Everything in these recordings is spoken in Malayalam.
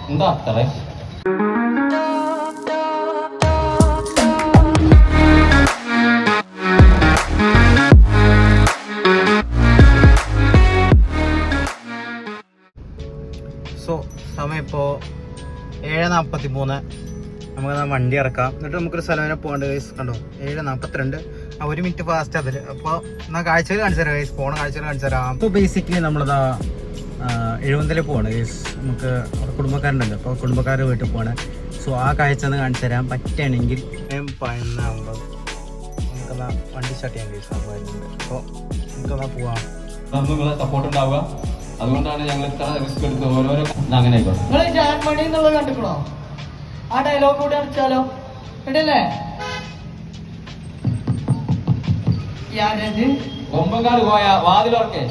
എന്താ അത്ര സോ സമയം ഇപ്പോൾ 7:43. നമുക്ക് വണ്ടി ഇറക്കാം. എന്നിട്ട് നമുക്കൊരു സ്ഥലം വരെ പോകേണ്ട കേസ് കണ്ടോ. 7:42. 1 മിനിറ്റ് ഫാസ്റ്റ് അതിൽ. അപ്പോൾ എന്നാൽ കാഴ്ചകൾ കാണിച്ചു തരാം കേസ്. പോണ കാഴ്ചകൾ കാണിച്ചു തരാം. അപ്പോൾ ബേസിക്കലി നമ്മളിതാ എഴുപന്തല പോവാണ് കേസ്. നമുക്ക് അവിടെ കുടുംബക്കാരുണ്ടല്ലോ. അപ്പോൾ കുടുംബക്കാരുടെ വീട്ടിൽ പോവാണ്. സോ ആ കാഴ്ച ഒന്ന് കാണിച്ചു തരാൻ പറ്റുകയാണെങ്കിൽ 11:50 നമുക്കെന്നാ വണ്ടി സ്റ്റാർട്ട് ചെയ്യാൻ കേസ്. അപ്പോൾ നമുക്കെന്നാ പോവാം. നിങ്ങളെ സപ്പോർട്ട് ഉണ്ടാവുക. അതുകൊണ്ടാണ് ഞങ്ങൾ ഇത്ര റിസ്ക് എടുത്ത് ഓരോരോ അങ്ങനെ ആയിക്കോട്ടെ. നിങ്ങൾ ജാൻമണി എന്നുള്ളത് കണ്ടിക്കണോ? ആ ഡയലോഗ് കൂടി അടിച്ചാലോ? ഇടല്ലേ? കൊമ്പങ്കാട് പോയ വാതിലോർക്കെ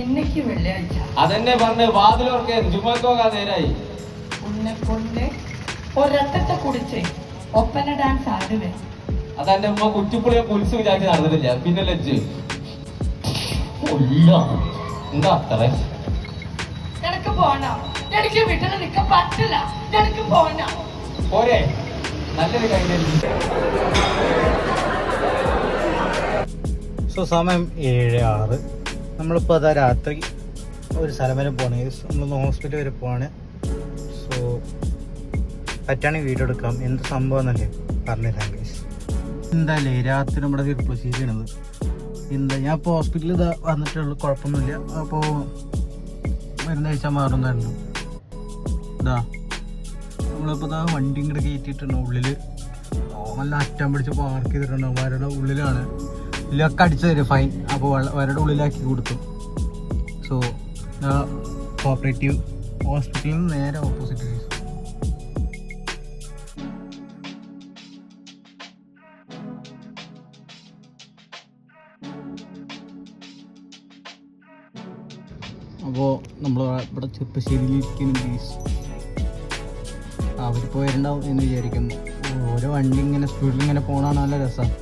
ഇന്നക്ക് വെള്ളിയാഴ്ച അതെന്നെ പറഞ്ഞ് വാതിലോർക്കെ ജുമക്കോകാ നേരായി ഉന്നെ കൊണ്ട് ഒരൊറ്റത്തെ കുടിച്ച് ഒപ്പന ഡാൻസ് ആടുവേ. അതെന്റെ ഉമ്മ കുറ്റിപ്പുളിയെ കുലിച്ച് വിചാരിച്ച് നടന്നിട്ടില്ല. പിന്നെ ലജ്ജ് എന്താ അത്ര എനിക്ക് പോണ. എനിക്ക് വീട്ടിൽ നിൽക്കാൻ പറ്റില്ല. എനിക്ക് പോണ. പോരെ നല്ലൊരു കാര്യം. സോ സമയം 7:06. നമ്മളിപ്പോൾ അതാ രാത്രി ഒരു സ്ഥലം വരെ പോവാണ്. നമ്മളൊന്ന് ഹോസ്പിറ്റൽ വരെ പോവാണ്. സോ പറ്റുകയാണെങ്കിൽ വീഡിയോ എടുക്കാം. എന്ത് സംഭവം എന്നല്ലേ പറഞ്ഞുതരാം ഗൈസ്. എന്തായാലേ രാത്രി നമ്മുടെ പ്രൊസീജർ ചെയ്യണത് എന്താ, ഞാൻ ഇപ്പോൾ ഹോസ്പിറ്റലിൽ ഇതാ വന്നിട്ടുള്ളൂ. കുഴപ്പമൊന്നുമില്ല. അപ്പോൾ മരുന്ന് കഴിച്ചാൽ മാറുന്നതായിരുന്നു. ഇതാ നമ്മളിപ്പോൾ ഇതാ വണ്ടി ഇങ്ങോട്ട് കയറ്റിയിട്ടുണ്ട്. ഉള്ളിൽ നല്ല അറ്റം പിടിച്ച് പാർക്ക് ചെയ്തിട്ടുണ്ട്. അവരുടെ ഉള്ളിലാണ്. ഇതിലൊക്കെ അടിച്ചു തരും ഫൈൻ. അപ്പോൾ അവരുടെ ഉള്ളിലാക്കി കൊടുത്തു. സോ കോപ്പറേറ്റീവ് ഹോസ്പിറ്റലിൽ നിന്ന് നേരെ ഓപ്പോസിറ്റ് കേസ്. അപ്പോൾ നമ്മൾ ഇവിടെ ചെപ്പശ്ശേരിയിലിരിക്കുന്നു കേസ്. അവർ പോയിട്ടുണ്ടാവും എന്ന് വിചാരിക്കുന്നു. ഓരോ വണ്ടി ഇങ്ങനെ സ്പീഡിൽ ഇങ്ങനെ പോകണമെന്ന് നല്ല രസമാണ്.